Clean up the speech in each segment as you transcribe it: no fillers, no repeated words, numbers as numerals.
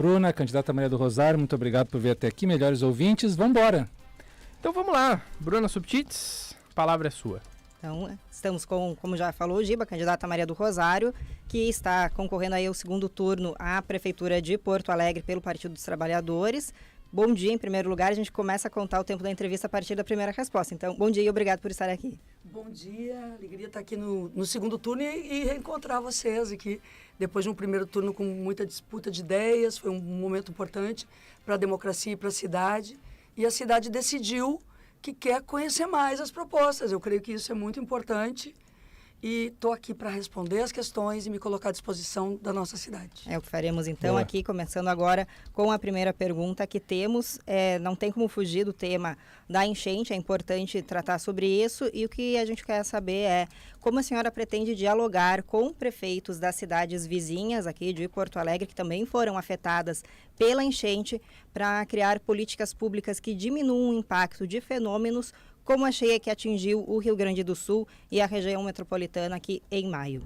Bruna, candidata Maria do Rosário, muito obrigado por vir até aqui. Melhores ouvintes, vamos embora. Então vamos lá, Bruna Subtits, a palavra é sua. Então, estamos com, como já falou o Giba, a candidata Maria do Rosário, que está concorrendo aí ao segundo turno à Prefeitura de Porto Alegre pelo Partido dos Trabalhadores. Bom dia, em primeiro lugar, a gente começa a contar o tempo da entrevista a partir da primeira resposta. Então, bom dia e obrigado por estar aqui. Bom dia, alegria estar aqui no segundo turno e reencontrar vocês aqui, depois de um primeiro turno com muita disputa de ideias, foi um momento importante para a democracia e para a cidade, e a cidade decidiu que quer conhecer mais as propostas. Eu creio que isso é muito importante e estou aqui para responder as questões e me colocar à disposição da nossa cidade. É o que faremos então aqui, começando agora com a primeira pergunta que temos. Não tem como fugir do tema da enchente, é importante tratar sobre isso, e o que a gente quer saber é como a senhora pretende dialogar com prefeitos das cidades vizinhas aqui de Porto Alegre, que também foram afetadas pela enchente, para criar políticas públicas que diminuam o impacto de fenômenos como a cheia que atingiu o Rio Grande do Sul e a região metropolitana aqui em maio.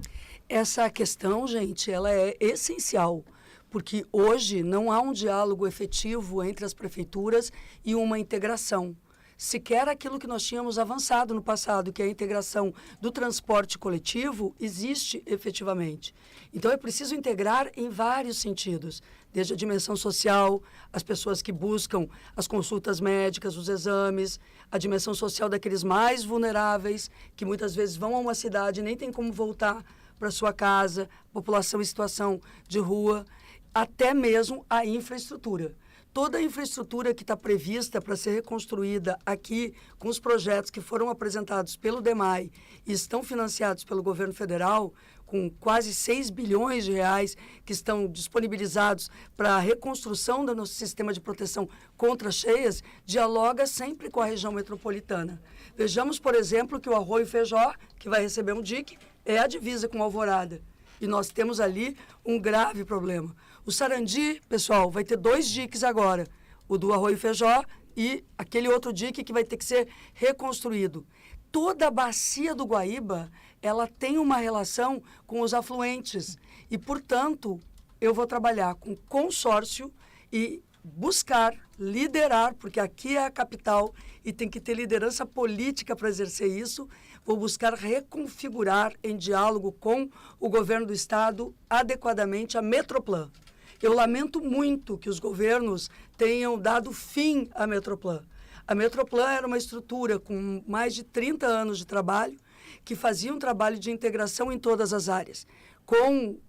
Essa questão, gente, ela é essencial, porque hoje não há um diálogo efetivo entre as prefeituras e uma integração. Sequer aquilo que nós tínhamos avançado no passado, que é a integração do transporte coletivo, existe efetivamente. Então é preciso integrar em vários sentidos, desde a dimensão social, as pessoas que buscam as consultas médicas, os exames, a dimensão social daqueles mais vulneráveis, que muitas vezes vão a uma cidade e nem tem como voltar para sua casa, população em situação de rua, até mesmo a infraestrutura. Toda a infraestrutura que está prevista para ser reconstruída aqui, com os projetos que foram apresentados pelo DEMAI e estão financiados pelo governo federal, com quase 6 bilhões de reais que estão disponibilizados para a reconstrução do nosso sistema de proteção contra cheias, dialoga sempre com a região metropolitana. Vejamos, por exemplo, que o Arroio Feijó, que vai receber um dique, é a divisa com Alvorada. E nós temos ali um grave problema. O Sarandi, pessoal, vai ter 2 diques agora. O do Arroio Feijó e aquele outro dique que vai ter que ser reconstruído. Toda a bacia do Guaíba, ela tem uma relação com os afluentes. E, portanto, eu vou trabalhar com consórcio e buscar, liderar, porque aqui é a capital e tem que ter liderança política para exercer isso. Vou buscar reconfigurar em diálogo com o governo do estado adequadamente a Metroplan. Eu lamento muito que os governos tenham dado fim à Metroplan. A Metroplan era uma estrutura com mais de 30 anos de trabalho, que fazia um trabalho de integração em todas as áreas. Com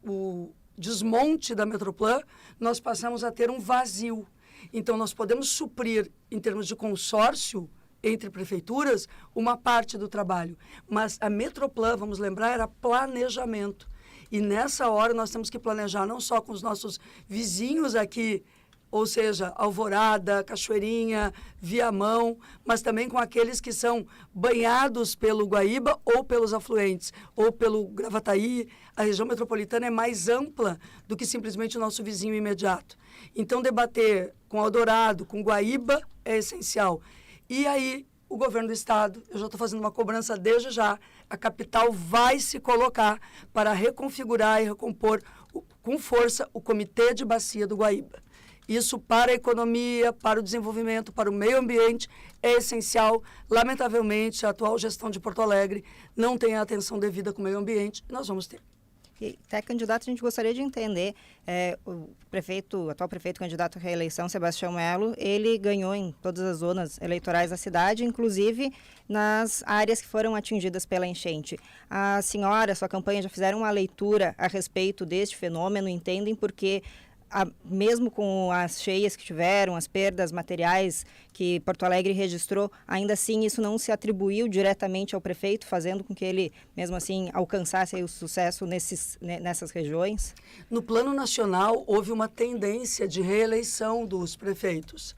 o desmonte da Metroplan, nós passamos a ter um vazio. Então, nós podemos suprir, em termos de consórcio entre prefeituras, uma parte do trabalho. Mas a Metroplan, vamos lembrar, era planejamento. E nessa hora nós temos que planejar não só com os nossos vizinhos aqui, ou seja, Alvorada, Cachoeirinha, Viamão, mas também com aqueles que são banhados pelo Guaíba ou pelos afluentes, ou pelo Gravataí. A região metropolitana é mais ampla do que simplesmente o nosso vizinho imediato. Então, debater com Eldorado, com Guaíba, é essencial. E aí, o governo do estado, eu já estou fazendo uma cobrança desde já, a capital vai se colocar para reconfigurar e recompor com força o Comitê de Bacia do Guaíba. Isso para a economia, para o desenvolvimento, para o meio ambiente é essencial. Lamentavelmente, a atual gestão de Porto Alegre não tem a atenção devida com o meio ambiente. Nós vamos ter. E, até candidato, a gente gostaria de entender, o atual prefeito candidato à reeleição, Sebastião Melo, ele ganhou em todas as zonas eleitorais da cidade, inclusive nas áreas que foram atingidas pela enchente. A senhora, sua campanha já fizeram uma leitura a respeito deste fenômeno, entendem porque mesmo com as cheias que tiveram, as perdas materiais que Porto Alegre registrou, ainda assim isso não se atribuiu diretamente ao prefeito, fazendo com que ele, mesmo assim, alcançasse aí o sucesso nessas regiões? No plano nacional, houve uma tendência de reeleição dos prefeitos.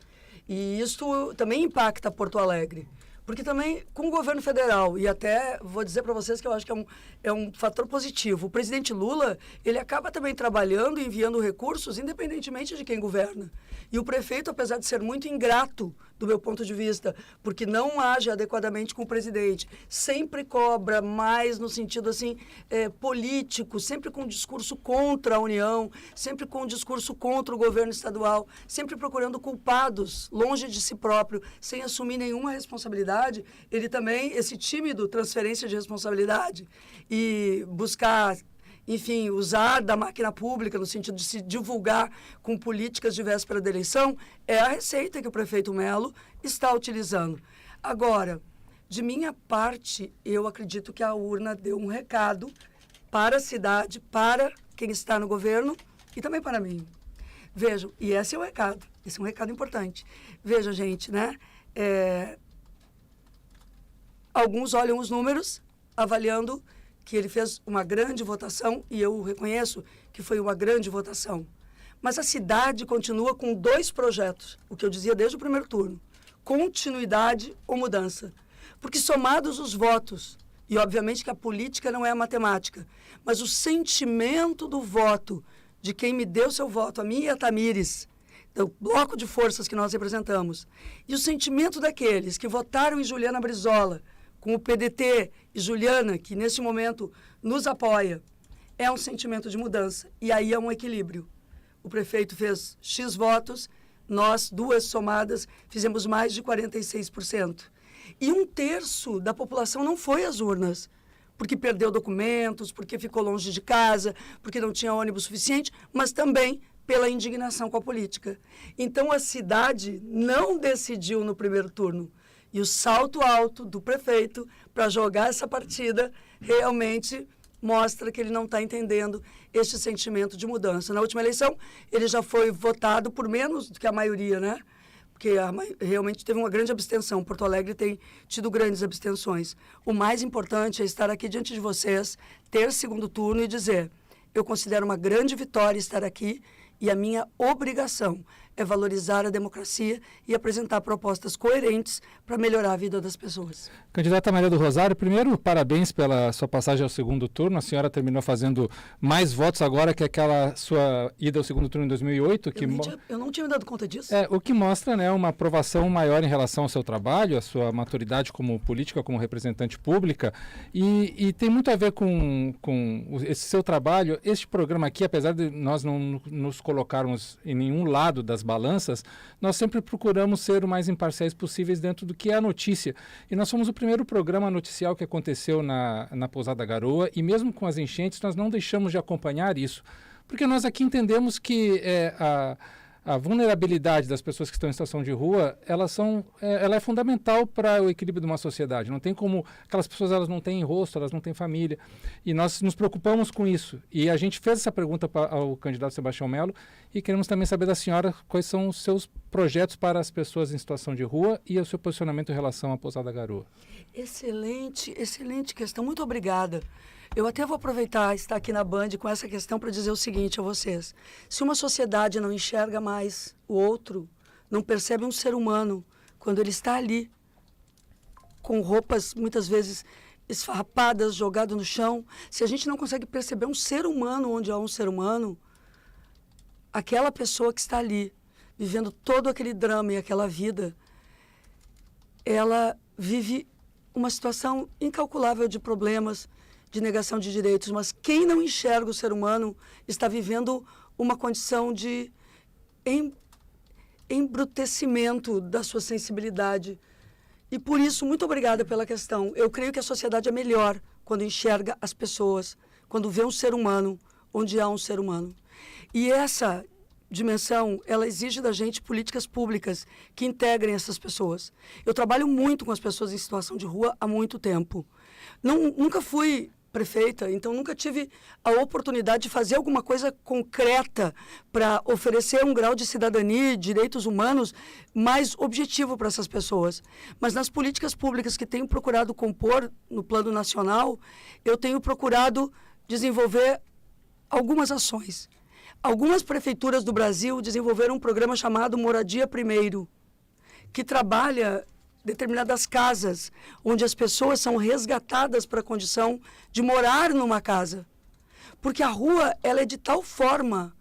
E isso também impacta Porto Alegre, Porque também, com o governo federal, e até vou dizer para vocês que eu acho que é um fator positivo, o presidente Lula, ele acaba também trabalhando e enviando recursos independentemente de quem governa. E o prefeito, apesar de ser muito ingrato, do meu ponto de vista, porque não age adequadamente com o presidente, sempre cobra mais no sentido assim, político, sempre com um discurso contra a União, sempre com um discurso contra o governo estadual, sempre procurando culpados longe de si próprio, sem assumir nenhuma responsabilidade. Ele também, esse tímido transferência de responsabilidade e buscar, enfim, usar da máquina pública no sentido de se divulgar com políticas de véspera da eleição, é a receita que o prefeito Melo está utilizando. Agora, de minha parte, eu acredito que a urna deu um recado para a cidade, para quem está no governo e também para mim. Vejam, e esse é o recado, esse é um recado importante. Veja, gente, né? Alguns olham os números, avaliando que ele fez uma grande votação, e eu reconheço que foi uma grande votação. Mas a cidade continua com 2 projetos, o que eu dizia desde o primeiro turno: continuidade ou mudança. Porque somados os votos, e obviamente que a política não é a matemática, mas o sentimento do voto de quem me deu seu voto, a mim e a Tamires, do bloco de forças que nós representamos, e o sentimento daqueles que votaram em Juliana Brizola, com o PDT e Juliana, que neste momento nos apoia, é um sentimento de mudança. E aí é um equilíbrio. O prefeito fez X votos, nós, 2 somadas, fizemos mais de 46%. E 1/3 da população não foi às urnas, porque perdeu documentos, porque ficou longe de casa, porque não tinha ônibus suficiente, mas também pela indignação com a política. Então, a cidade não decidiu no primeiro turno. E o salto alto do prefeito para jogar essa partida realmente mostra que ele não está entendendo este sentimento de mudança. Na última eleição, ele já foi votado por menos do que a maioria, né? Porque realmente teve uma grande abstenção. Porto Alegre tem tido grandes abstenções. O mais importante é estar aqui diante de vocês, ter segundo turno e dizer: eu considero uma grande vitória estar aqui e a minha obrigação é valorizar a democracia e apresentar propostas coerentes para melhorar a vida das pessoas. Candidata Maria do Rosário, primeiro, parabéns pela sua passagem ao segundo turno. A senhora terminou fazendo mais votos agora que aquela sua ida ao segundo turno em 2008. Eu não tinha me dado conta disso. O que mostra, né, uma aprovação maior em relação ao seu trabalho, a sua maturidade como política, como representante pública. E tem muito a ver com esse seu trabalho. Este programa aqui, apesar de nós não nos colocarmos em nenhum lado das balanças, nós sempre procuramos ser o mais imparciais possíveis dentro do que é a notícia. E nós fomos o primeiro programa noticial que aconteceu na Pousada Garoa, e mesmo com as enchentes nós não deixamos de acompanhar isso, porque nós aqui entendemos que a vulnerabilidade das pessoas que estão em situação de rua, ela é fundamental para o equilíbrio de uma sociedade. Não tem como, aquelas pessoas, elas não têm rosto, elas não têm família, e nós nos preocupamos com isso. E a gente fez essa pergunta ao candidato Sebastião Melo, e queremos também saber da senhora quais são os seus projetos para as pessoas em situação de rua e o seu posicionamento em relação à Pousada Garoa. Excelente questão, muito obrigada. Eu até vou aproveitar estar aqui na Band com essa questão para dizer o seguinte a vocês: se uma sociedade não enxerga mais o outro, não percebe um ser humano quando ele está ali, com roupas muitas vezes esfarrapadas, jogado no chão, se a gente não consegue perceber um ser humano onde há um ser humano, aquela pessoa que está ali, vivendo todo aquele drama e aquela vida, ela vive uma situação incalculável de problemas, de negação de direitos, mas quem não enxerga o ser humano está vivendo uma condição de embrutecimento da sua sensibilidade. E por isso, muito obrigada pela questão. Eu creio que a sociedade é melhor quando enxerga as pessoas, quando vê um ser humano onde há um ser humano. E essa dimensão, ela exige da gente políticas públicas que integrem essas pessoas. Eu trabalho muito com as pessoas em situação de rua há muito tempo. Nunca fui prefeita, então nunca tive a oportunidade de fazer alguma coisa concreta para oferecer um grau de cidadania e direitos humanos mais objetivo para essas pessoas. Mas nas políticas públicas que tenho procurado compor no plano nacional, eu tenho procurado desenvolver algumas ações. Algumas prefeituras do Brasil desenvolveram um programa chamado Moradia Primeiro, que trabalha determinadas casas, onde as pessoas são resgatadas para a condição de morar numa casa. Porque a rua, ela é de tal forma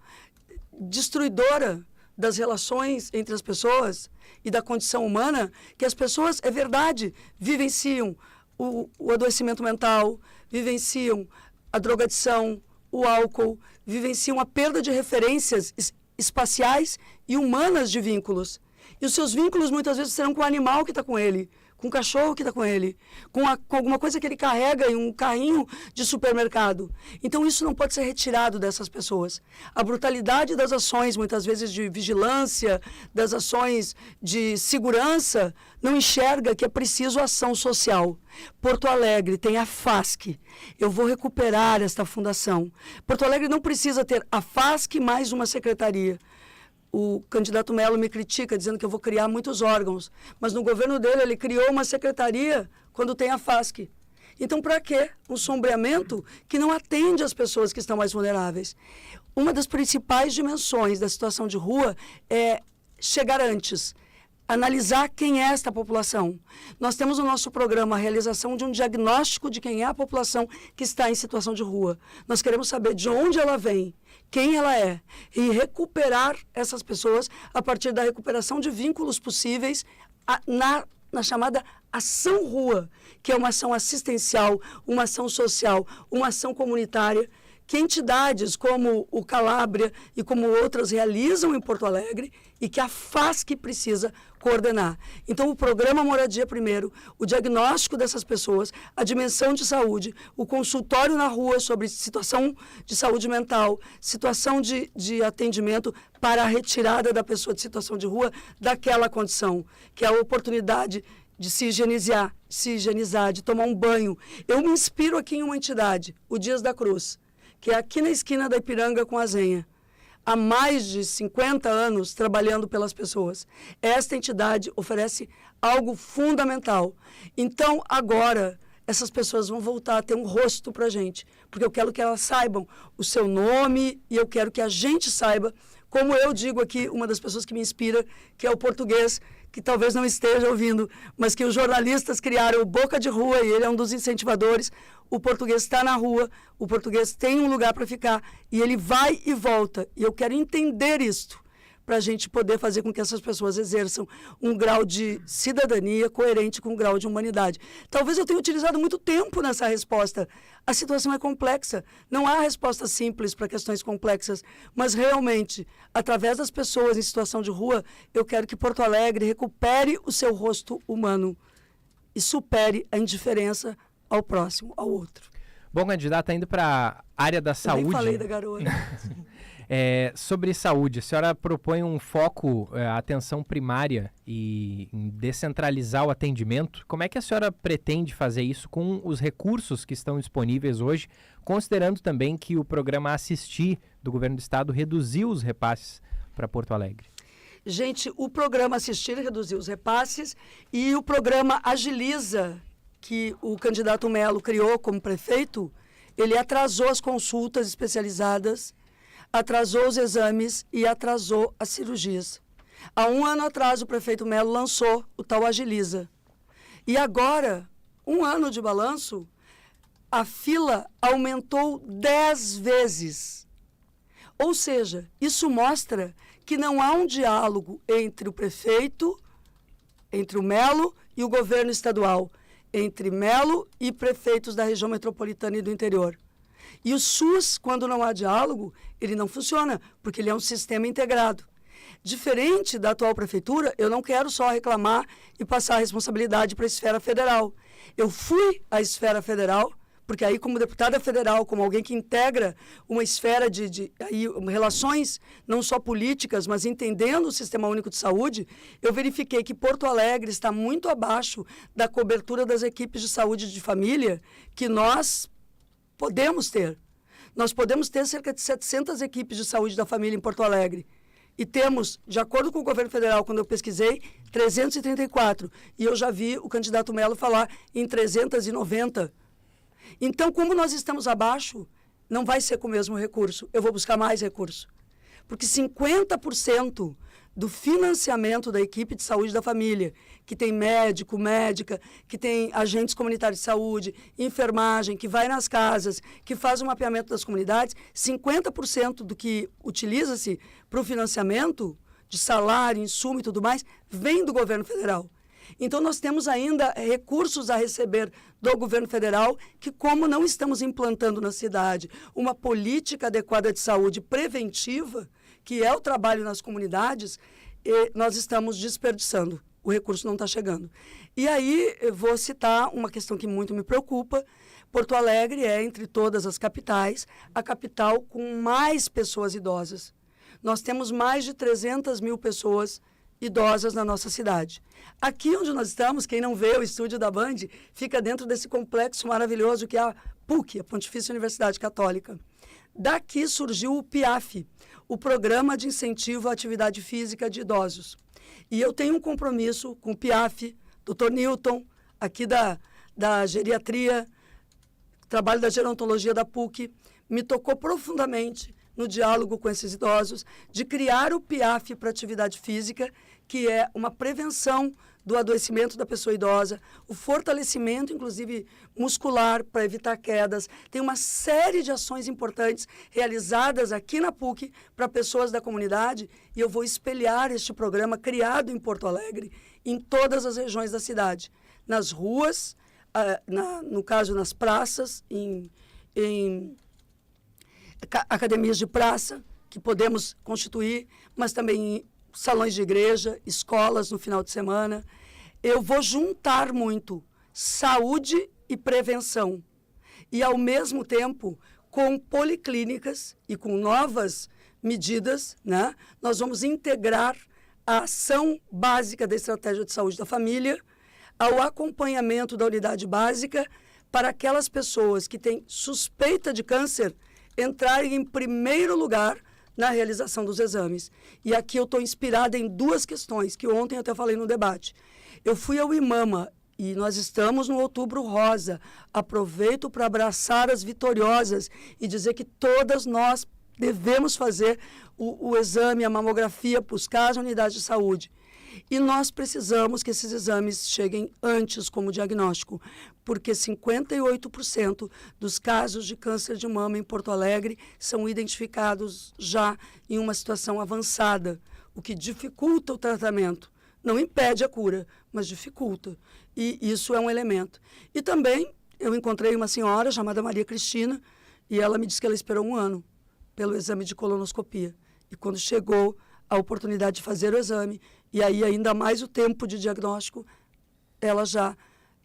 destruidora das relações entre as pessoas e da condição humana, que as pessoas, é verdade, vivenciam o adoecimento mental, vivenciam a drogadição, o álcool, vivenciam a perda de referências espaciais e humanas de vínculos. E os seus vínculos muitas vezes serão com o animal que está com ele, com o cachorro que está com ele, com alguma coisa que ele carrega em um carrinho de supermercado. Então isso não pode ser retirado dessas pessoas. A brutalidade das ações, muitas vezes de vigilância, das ações de segurança, não enxerga que é preciso ação social. Porto Alegre tem a FASC. Eu vou recuperar esta fundação. Porto Alegre não precisa ter a FASC mais uma secretaria. O candidato Melo me critica, dizendo que eu vou criar muitos órgãos. Mas no governo dele, ele criou uma secretaria quando tem a FASC. Então, para quê? Um sombreamento que não atende as pessoas que estão mais vulneráveis. Uma das principais dimensões da situação de rua é chegar antes, analisar quem é esta população. Nós temos no nosso programa a realização de um diagnóstico de quem é a população que está em situação de rua. Nós queremos saber de onde ela vem, quem ela é, e recuperar essas pessoas a partir da recuperação de vínculos possíveis na chamada ação rua, que é uma ação assistencial, uma ação social, uma ação comunitária, que entidades como o Calabria e como outras realizam em Porto Alegre e que a FASC precisa coordenar. Então, o programa Moradia Primeiro, o diagnóstico dessas pessoas, a dimensão de saúde, o consultório na rua sobre situação de saúde mental, situação de atendimento para a retirada da pessoa de situação de rua daquela condição, que é a oportunidade de se higienizar, de tomar um banho. Eu me inspiro aqui em uma entidade, o Dias da Cruz, que é aqui na esquina da Ipiranga com a Zenha. Há mais de 50 anos trabalhando pelas pessoas. Esta entidade oferece algo fundamental. Então, agora, essas pessoas vão voltar a ter um rosto para a gente, porque eu quero que elas saibam o seu nome e eu quero que a gente saiba, como eu digo aqui, uma das pessoas que me inspira, que é o português, que talvez não esteja ouvindo, mas que os jornalistas criaram o Boca de Rua, e ele é um dos incentivadores. O português está na rua, o português tem um lugar para ficar, e ele vai e volta. E eu quero entender isto, para a gente poder fazer com que essas pessoas exerçam um grau de cidadania coerente com um grau de humanidade. Talvez eu tenha utilizado muito tempo nessa resposta. A situação é complexa, não há resposta simples para questões complexas, mas realmente, através das pessoas em situação de rua, eu quero que Porto Alegre recupere o seu rosto humano e supere a indiferença ao próximo, ao outro. Bom, candidata, indo para a área da saúde. Eu nem falei da garota. Sobre saúde, a senhora propõe um foco, atenção primária e em descentralizar o atendimento. Como é que a senhora pretende fazer isso com os recursos que estão disponíveis hoje, considerando também que o programa Assistir do governo do estado reduziu os repasses para Porto Alegre? Gente, o programa Assistir reduziu os repasses e o programa Agiliza, que o candidato Melo criou como prefeito, ele atrasou as consultas especializadas, atrasou os exames e atrasou as cirurgias. Há 1 ano atrás, o prefeito Melo lançou o tal Agiliza. E agora, 1 ano de balanço, a fila aumentou 10 vezes. Ou seja, isso mostra que não há um diálogo entre o prefeito, entre o Melo e o governo estadual, entre Melo e prefeitos da região metropolitana e do interior. E o SUS, quando não há diálogo, ele não funciona, porque ele é um sistema integrado. Diferente da atual prefeitura, eu não quero só reclamar e passar a responsabilidade para a esfera federal. Eu fui à esfera federal, porque aí como deputada federal, como alguém que integra uma esfera de relações não só políticas, mas entendendo o Sistema Único de Saúde, eu verifiquei que Porto Alegre está muito abaixo da cobertura das equipes de saúde de família que nós podemos ter. Nós podemos ter cerca de 700 equipes de saúde da família em Porto Alegre. E temos, de acordo com o governo federal, quando eu pesquisei, 334. E eu já vi o candidato Melo falar em 390. Então, como nós estamos abaixo, não vai ser com o mesmo recurso. Eu vou buscar mais recurso. Porque 50% do financiamento da equipe de saúde da família, que tem médico, médica, que tem agentes comunitários de saúde, enfermagem, que vai nas casas, que faz o mapeamento das comunidades, 50% do que utiliza-se para o financiamento de salário, insumo e tudo mais, vem do governo federal. Então, nós temos ainda recursos a receber do governo federal que, como não estamos implantando na cidade uma política adequada de saúde preventiva, que é o trabalho nas comunidades, nós estamos desperdiçando. O recurso não está chegando. E aí, eu vou citar uma questão que muito me preocupa. Porto Alegre é, entre todas as capitais, a capital com mais pessoas idosas. Nós temos mais de 300 mil pessoas idosas na nossa cidade. Aqui onde nós estamos, quem não vê o estúdio da Band, fica dentro desse complexo maravilhoso que é a PUC, a Pontifícia Universidade Católica. Daqui surgiu o PIAF, o Programa de Incentivo à Atividade Física de Idosos. E eu tenho um compromisso com o PIAF, Dr. Newton, aqui da geriatria, trabalho da gerontologia da PUC, me tocou profundamente no diálogo com esses idosos, de criar o PIAF para atividade física, que é uma prevenção do adoecimento da pessoa idosa, o fortalecimento, inclusive, muscular para evitar quedas. Tem uma série de ações importantes realizadas aqui na PUC para pessoas da comunidade, e eu vou espelhar este programa criado em Porto Alegre em todas as regiões da cidade. Nas ruas, no caso, nas praças, em academias de praça, que podemos constituir, mas também em salões de igreja, escolas no final de semana. Eu vou juntar muito saúde e prevenção. E, ao mesmo tempo, com policlínicas e com novas medidas, né, nós vamos integrar a ação básica da estratégia de saúde da família ao acompanhamento da unidade básica para aquelas pessoas que têm suspeita de câncer entrarem em primeiro lugar na realização dos exames. E aqui eu estou inspirada em duas questões, que ontem eu até falei no debate. Eu fui ao IMAMA e nós estamos no Outubro Rosa. Aproveito para abraçar as vitoriosas e dizer que todas nós devemos fazer o exame, a mamografia, buscar as unidades de saúde. E nós precisamos que esses exames cheguem antes como diagnóstico, porque 58% dos casos de câncer de mama em Porto Alegre são identificados já em uma situação avançada, o que dificulta o tratamento. Não impede a cura, mas dificulta. E isso é um elemento. E também eu encontrei uma senhora chamada Maria Cristina, e ela me disse que ela esperou 1 ano pelo exame de colonoscopia. E quando chegou a oportunidade de fazer o exame, e aí ainda mais o tempo de diagnóstico, ela já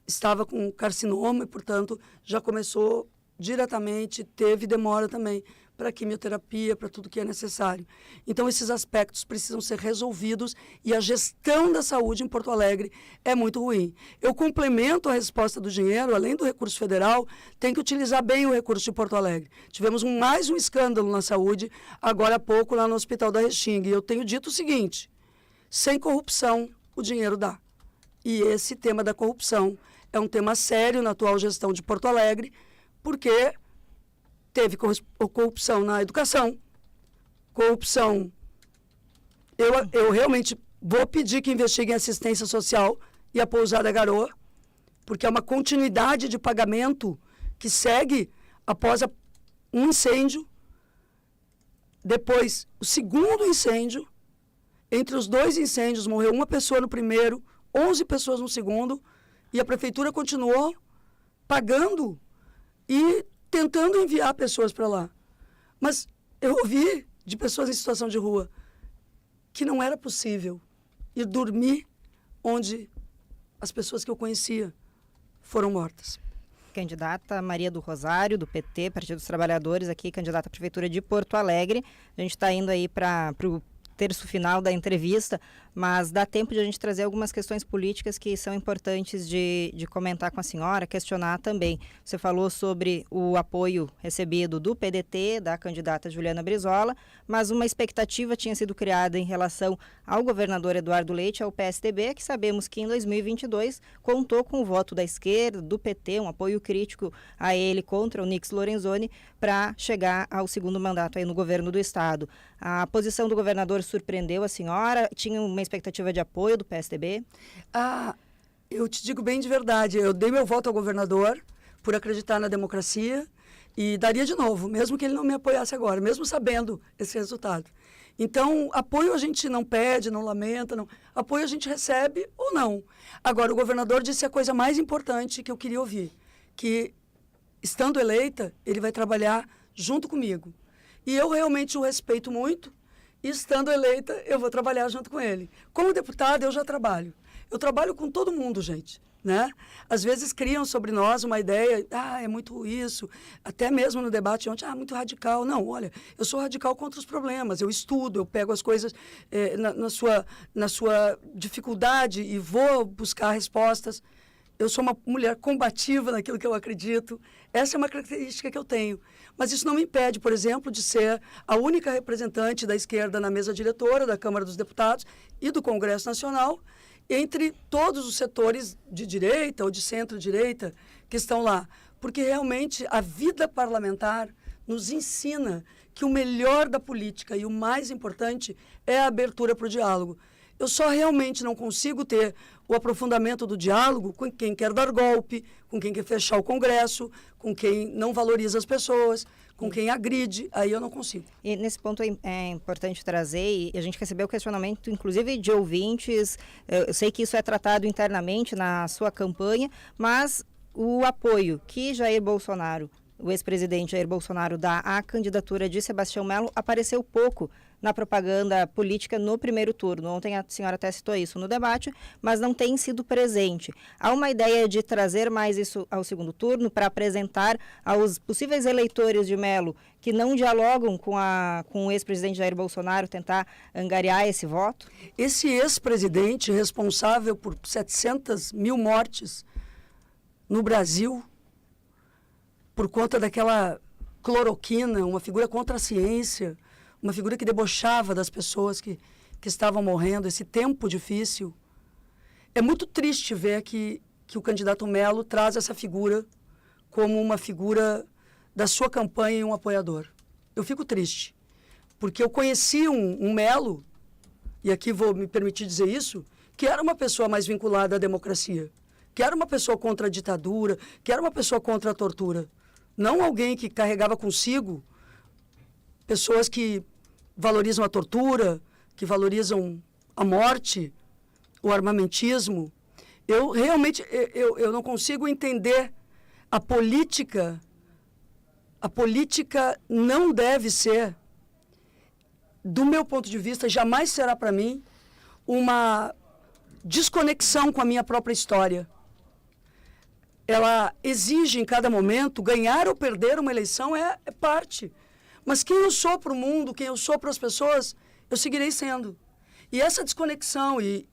estava com carcinoma e, portanto, já começou diretamente, teve demora também para quimioterapia, para tudo que é necessário. Então, esses aspectos precisam ser resolvidos e a gestão da saúde em Porto Alegre é muito ruim. Eu complemento a resposta do dinheiro, além do recurso federal, tem que utilizar bem o recurso de Porto Alegre. Tivemos mais um escândalo na saúde, agora há pouco, lá no Hospital da Restinga. E eu tenho dito o seguinte: sem corrupção, o dinheiro dá. E esse tema da corrupção é um tema sério na atual gestão de Porto Alegre, porque teve corrupção na educação, corrupção... Eu realmente vou pedir que investiguem a assistência social e a pousada Garoa, porque é uma continuidade de pagamento que segue após um incêndio, depois o segundo incêndio. Entre os 2 incêndios, morreu 1 pessoa no primeiro, 11 pessoas no segundo, e a prefeitura continuou pagando e tentando enviar pessoas para lá. Mas eu ouvi de pessoas em situação de rua que não era possível ir dormir onde as pessoas que eu conhecia foram mortas. Candidata Maria do Rosário, do PT, Partido dos Trabalhadores, aqui, candidata à Prefeitura de Porto Alegre. A gente está indo aí para o terço final da entrevista, mas dá tempo de a gente trazer algumas questões políticas que são importantes de comentar com a senhora, questionar também. Você falou sobre o apoio recebido do PDT, da candidata Juliana Brizola, mas uma expectativa tinha sido criada em relação ao governador Eduardo Leite, ao PSDB, que sabemos que em 2022 contou com o voto da esquerda, do PT, um apoio crítico a ele contra o Nix Lorenzoni, para chegar ao segundo mandato aí no governo do estado. A posição do governador surpreendeu a senhora? Tinha uma expectativa de apoio do PSDB? Eu te digo bem de verdade, eu dei meu voto ao governador por acreditar na democracia e daria de novo, mesmo que ele não me apoiasse agora, mesmo sabendo esse resultado. Então, apoio a gente não pede, não lamenta, não. Apoio a gente recebe ou não. Agora, o governador disse a coisa mais importante que eu queria ouvir, que, estando eleita, ele vai trabalhar junto comigo. E eu realmente o respeito muito, e estando eleita, eu vou trabalhar junto com ele. Como deputada, eu já trabalho. Eu trabalho com todo mundo, gente, né? Às vezes criam sobre nós uma ideia, é muito isso, até mesmo no debate ontem, muito radical. Não, olha, eu sou radical contra os problemas, eu estudo, eu pego as coisas na sua dificuldade e vou buscar respostas. Eu sou uma mulher combativa naquilo que eu acredito. Essa é uma característica que eu tenho. Mas isso não me impede, por exemplo, de ser a única representante da esquerda na mesa diretora da Câmara dos Deputados e do Congresso Nacional, entre todos os setores de direita ou de centro-direita que estão lá. Porque realmente a vida parlamentar nos ensina que o melhor da política e o mais importante é a abertura para o diálogo. Eu só realmente não consigo ter o aprofundamento do diálogo com quem quer dar golpe, com quem quer fechar o Congresso, com quem não valoriza as pessoas, com quem agride, aí eu não consigo. E nesse ponto é importante trazer, e a gente recebeu questionamento, inclusive, de ouvintes, eu sei que isso é tratado internamente na sua campanha, mas o apoio que Jair Bolsonaro, o ex-presidente Jair Bolsonaro, dá à candidatura de Sebastião Melo apareceu pouco na propaganda política no primeiro turno. Ontem a senhora até citou isso no debate, mas não tem sido presente. Há uma ideia de trazer mais isso ao segundo turno para apresentar aos possíveis eleitores de Melo que não dialogam com o ex-presidente Jair Bolsonaro, tentar angariar esse voto? Esse ex-presidente responsável por 700 mil mortes no Brasil, por conta daquela cloroquina, uma figura contra a ciência, uma figura que debochava das pessoas que estavam morrendo, esse tempo difícil. É muito triste ver que o candidato Melo traz essa figura como uma figura da sua campanha e um apoiador. Eu fico triste, porque eu conheci um Melo, e aqui vou me permitir dizer isso, que era uma pessoa mais vinculada à democracia, que era uma pessoa contra a ditadura, que era uma pessoa contra a tortura. Não alguém que carregava consigo pessoas que valorizam a tortura, que valorizam a morte, o armamentismo. Eu realmente eu não consigo entender a política. A política não deve ser, do meu ponto de vista, jamais será para mim uma desconexão com a minha própria história. Ela exige em cada momento, ganhar ou perder uma eleição é parte. Mas quem eu sou para o mundo, quem eu sou para as pessoas, eu seguirei sendo. E essa desconexão e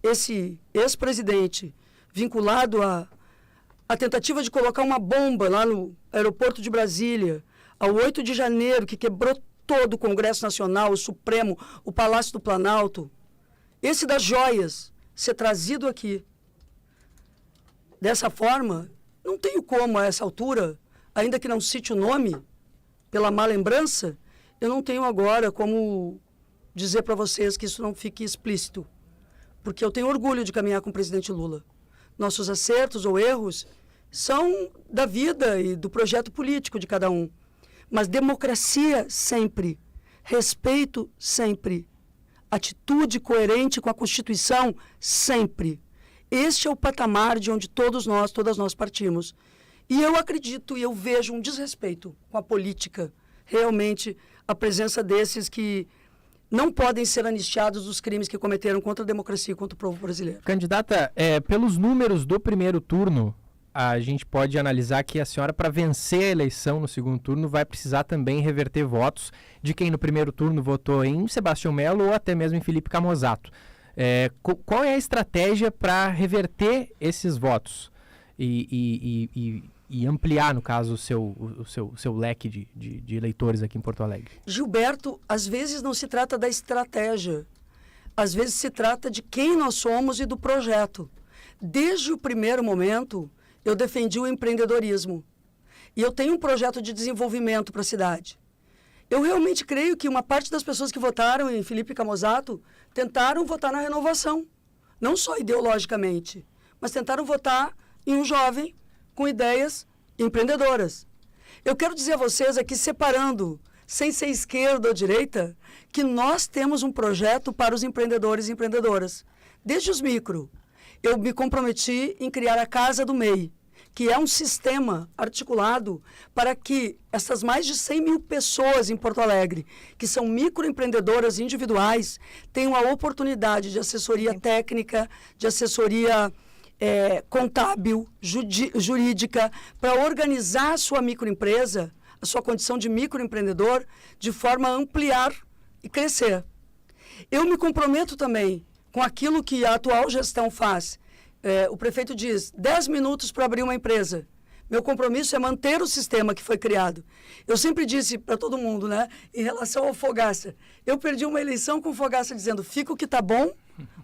esse ex-presidente vinculado à tentativa de colocar uma bomba lá no aeroporto de Brasília, ao 8 de janeiro, que quebrou todo o Congresso Nacional, o Supremo, o Palácio do Planalto, esse das joias ser trazido aqui dessa forma, não tenho como a essa altura, ainda que não cite o nome, pela má lembrança, eu não tenho agora como dizer para vocês que isso não fique explícito. Porque eu tenho orgulho de caminhar com o presidente Lula. Nossos acertos ou erros são da vida e do projeto político de cada um. Mas democracia sempre, respeito sempre, atitude coerente com a Constituição sempre. Este é o patamar de onde todas nós partimos. E eu acredito e eu vejo um desrespeito com a política, realmente, a presença desses que não podem ser anistiados dos crimes que cometeram contra a democracia e contra o povo brasileiro. Candidata, pelos números do primeiro turno, a gente pode analisar que a senhora, para vencer a eleição no segundo turno, vai precisar também reverter votos de quem no primeiro turno votou em Sebastião Melo ou até mesmo em Felipe Camozzato. Qual é a estratégia para reverter esses votos e ampliar, no caso, o seu leque de eleitores aqui em Porto Alegre? Gilberto, às vezes não se trata da estratégia. Às vezes se trata de quem nós somos e do projeto. Desde o primeiro momento, eu defendi o empreendedorismo. E eu tenho um projeto de desenvolvimento para a cidade. Eu realmente creio que uma parte das pessoas que votaram em Felipe Camozzato tentaram votar na renovação. Não só ideologicamente, mas tentaram votar em um jovem com ideias empreendedoras. Eu quero dizer a vocês aqui, separando, sem ser esquerda ou direita, que nós temos um projeto para os empreendedores e empreendedoras. Desde os micro, eu me comprometi em criar a Casa do MEI, que é um sistema articulado para que essas mais de 100 mil pessoas em Porto Alegre, que são microempreendedoras individuais, tenham a oportunidade de assessoria técnica, de assessoria contábil, jurídica, para organizar a sua microempresa, a sua condição de microempreendedor, de forma a ampliar e crescer. Eu me comprometo também com aquilo que a atual gestão faz. O prefeito diz, 10 minutos para abrir uma empresa. Meu compromisso é manter o sistema que foi criado. Eu sempre disse para todo mundo, né, em relação ao Fogaça, eu perdi uma eleição com o Fogaça dizendo, fica o que está bom,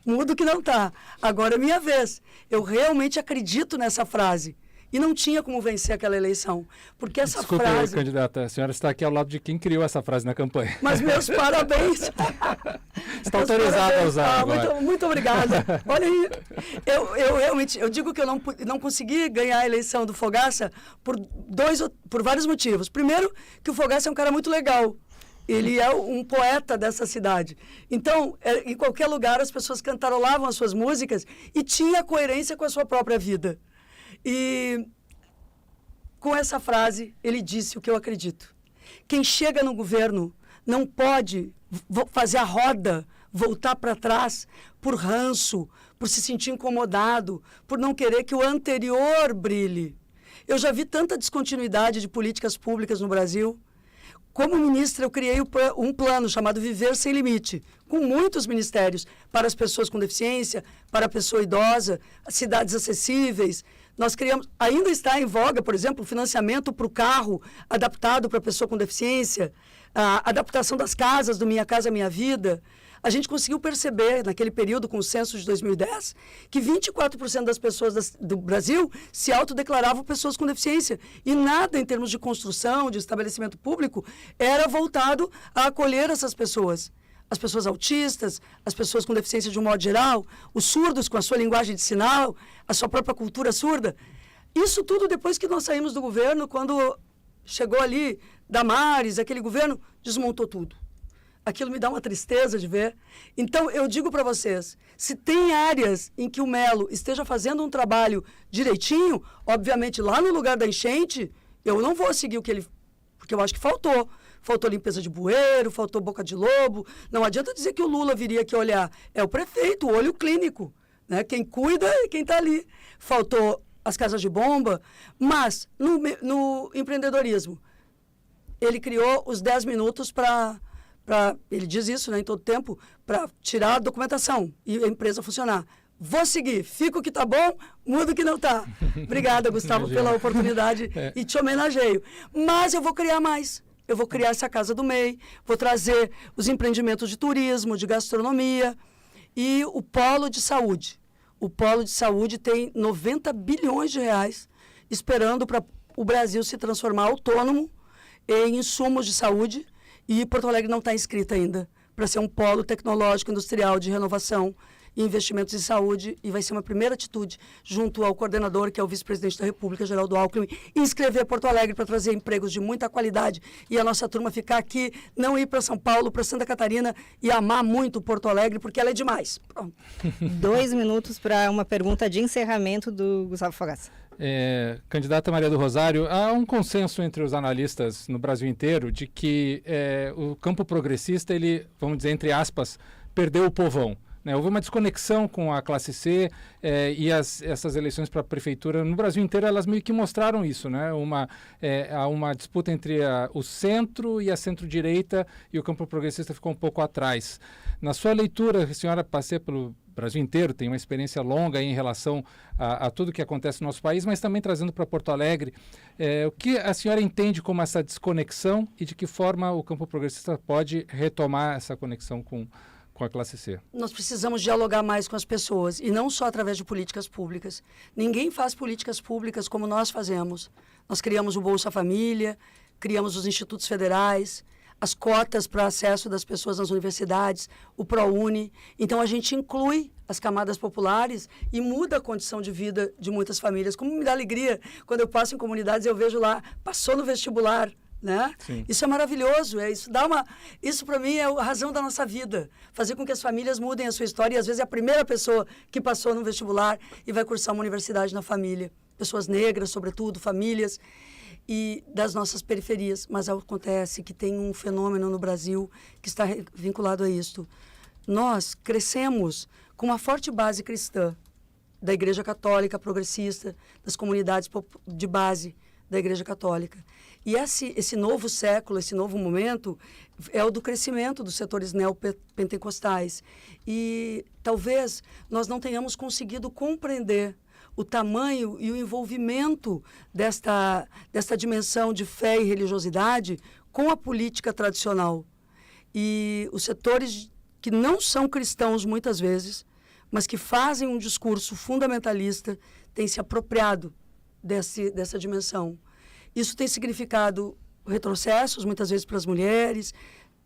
muda o que não está. Agora é minha vez. Eu realmente acredito nessa frase. E não tinha como vencer aquela eleição. Porque essa Desculpe, frase... candidata, a senhora está aqui ao lado de quem criou essa frase na campanha. Mas meus parabéns. Está autorizada a usar agora. Muito obrigada. Olha aí, eu realmente, eu digo que eu não consegui ganhar a eleição do Fogaça por vários motivos. Primeiro, que o Fogaça é um cara muito legal. Ele é um poeta dessa cidade. Então, em qualquer lugar, as pessoas cantarolavam as suas músicas e tinha coerência com a sua própria vida. E com essa frase, ele disse o que eu acredito. Quem chega no governo não pode fazer a roda voltar para trás por ranço, por se sentir incomodado, por não querer que o anterior brilhe. Eu já vi tanta descontinuidade de políticas públicas no Brasil. Como ministra, eu criei um plano chamado Viver Sem Limite, com muitos ministérios, para as pessoas com deficiência, para a pessoa idosa, cidades acessíveis. Nós criamos, ainda está em voga, por exemplo, o financiamento para o carro adaptado para a pessoa com deficiência, a adaptação das casas do Minha Casa Minha Vida. A gente conseguiu perceber, naquele período, com o censo de 2010, que 24% das pessoas do Brasil se autodeclaravam pessoas com deficiência. E nada, em termos de construção, de estabelecimento público, era voltado a acolher essas pessoas. As pessoas autistas, as pessoas com deficiência de um modo geral, os surdos com a sua linguagem de sinal, a sua própria cultura surda. Isso tudo depois que nós saímos do governo, quando chegou ali Damares, aquele governo, desmontou tudo. Aquilo me dá uma tristeza de ver. Então, eu digo para vocês, se tem áreas em que o Melo esteja fazendo um trabalho direitinho, obviamente lá no lugar da enchente, eu não vou seguir o que ele... Porque eu acho que faltou. Faltou limpeza de bueiro, faltou boca de lobo. Não adianta dizer que o Lula viria aqui olhar. É o prefeito, o olho clínico. Né? Quem cuida é quem está ali. Faltou as casas de bomba. Mas, no empreendedorismo, ele criou os 10 minutos para... Ele diz isso, né, em todo tempo, para tirar a documentação e a empresa funcionar. Vou seguir, fica o que está bom, muda o que não está. Obrigada, Gustavo, pela oportunidade e te homenageio. Mas eu vou criar mais. Eu vou criar essa Casa do MEI, vou trazer os empreendimentos de turismo, de gastronomia e o polo de saúde. O polo de saúde tem 90 bilhões de reais esperando para o Brasil se transformar autônomo em insumos de saúde. E Porto Alegre não está inscrita ainda para ser um polo tecnológico industrial de renovação e investimentos em saúde. E vai ser uma primeira atitude, junto ao coordenador, que é o vice-presidente da República, Geraldo Alckmin, inscrever Porto Alegre para trazer empregos de muita qualidade e a nossa turma ficar aqui, não ir para São Paulo, para Santa Catarina e amar muito Porto Alegre, porque ela é demais. Pronto. 2 minutos para uma pergunta de encerramento do Gustavo Fogaça. Candidata Maria do Rosário, há um consenso entre os analistas no Brasil inteiro de que o campo progressista, ele, vamos dizer, entre aspas, perdeu o povão. Né? Houve uma desconexão com a classe C e essas eleições para a prefeitura no Brasil inteiro, elas meio que mostraram isso, né? Há uma disputa entre o centro e a centro-direita e o campo progressista ficou um pouco atrás. Na sua leitura, a senhora passeia pelo Brasil inteiro, tem uma experiência longa em relação a tudo que acontece no nosso país, mas também trazendo para Porto Alegre, o que a senhora entende como essa desconexão e de que forma o campo progressista pode retomar essa conexão com a classe C? Nós precisamos dialogar mais com as pessoas, e não só através de políticas públicas. Ninguém faz políticas públicas como nós fazemos. Nós criamos o Bolsa Família, criamos os institutos federais, as cotas para acesso das pessoas nas universidades, o ProUni. Então, a gente inclui as camadas populares e muda a condição de vida de muitas famílias. Como me dá alegria quando eu passo em comunidades e eu vejo lá, passou no vestibular, né? Isso é maravilhoso, isso para mim é a razão da nossa vida, fazer com que as famílias mudem a sua história, e às vezes é a primeira pessoa que passou no vestibular e vai cursar uma universidade na família, pessoas negras, sobretudo, famílias e das nossas periferias. Mas acontece que tem um fenômeno no Brasil que está vinculado a isto. Nós crescemos com uma forte base cristã da Igreja Católica progressista, das comunidades de base da Igreja Católica. E esse novo século, esse novo momento, é o do crescimento dos setores neopentecostais. E talvez nós não tenhamos conseguido compreender o tamanho e o envolvimento desta dimensão de fé e religiosidade com a política tradicional. E os setores que não são cristãos, muitas vezes, mas que fazem um discurso fundamentalista, têm se apropriado dessa dimensão. Isso tem significado retrocessos, muitas vezes para as mulheres,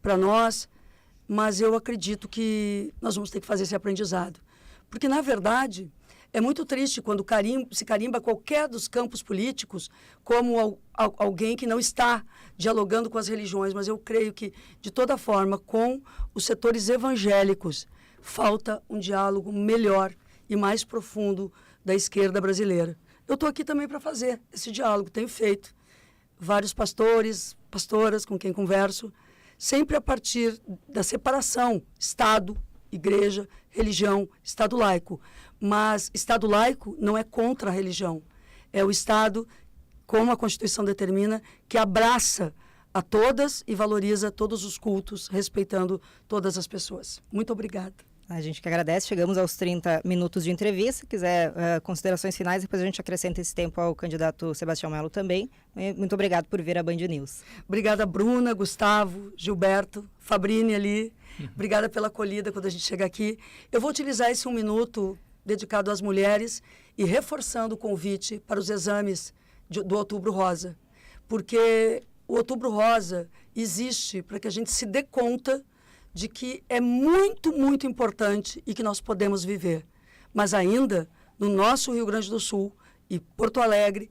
para nós, mas eu acredito que nós vamos ter que fazer esse aprendizado. Porque, na verdade, é muito triste quando se carimba qualquer dos campos políticos como alguém que não está dialogando com as religiões, mas eu creio que, de toda forma, com os setores evangélicos, falta um diálogo melhor e mais profundo da esquerda brasileira. Eu estou aqui também para fazer esse diálogo, tenho feito. Vários pastores, pastoras com quem converso, sempre a partir da separação Estado, Igreja, religião, Estado laico. Mas Estado laico não é contra a religião. É o Estado, como a Constituição determina, que abraça a todas e valoriza todos os cultos, respeitando todas as pessoas. Muito obrigada. A gente que agradece, chegamos aos 30 minutos de entrevista. Se quiser considerações finais, depois a gente acrescenta esse tempo ao candidato Sebastião Melo também. Muito obrigado por vir à Band News. Obrigada, Bruna, Gustavo, Gilberto, Fabrini ali. Obrigada pela acolhida quando a gente chega aqui. Eu vou utilizar esse 1 minuto dedicado às mulheres e reforçando o convite para os exames do Outubro Rosa. Porque o Outubro Rosa existe para que a gente se dê conta de que é muito, muito importante e que nós podemos viver. Mas ainda, no nosso Rio Grande do Sul e Porto Alegre,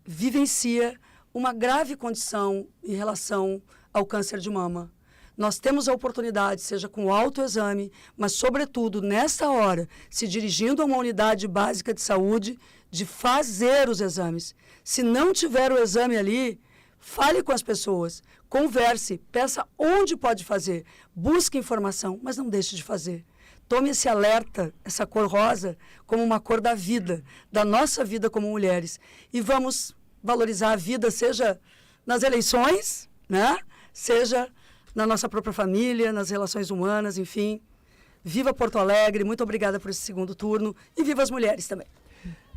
vivencia uma grave condição em relação ao câncer de mama. Nós temos a oportunidade, seja com autoexame, mas, sobretudo, nesta hora, se dirigindo a uma unidade básica de saúde, de fazer os exames. Se não tiver o exame ali, fale com as pessoas, converse, peça onde pode fazer, busque informação, mas não deixe de fazer. Tome esse alerta, essa cor rosa, como uma cor da vida, da nossa vida como mulheres. E vamos valorizar a vida, seja nas eleições, né? Seja na nossa própria família, nas relações humanas, enfim. Viva Porto Alegre, muito obrigada por esse segundo turno e viva as mulheres também.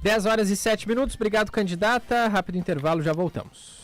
10 horas e 7 minutos, obrigado, candidata. Rápido intervalo, já voltamos.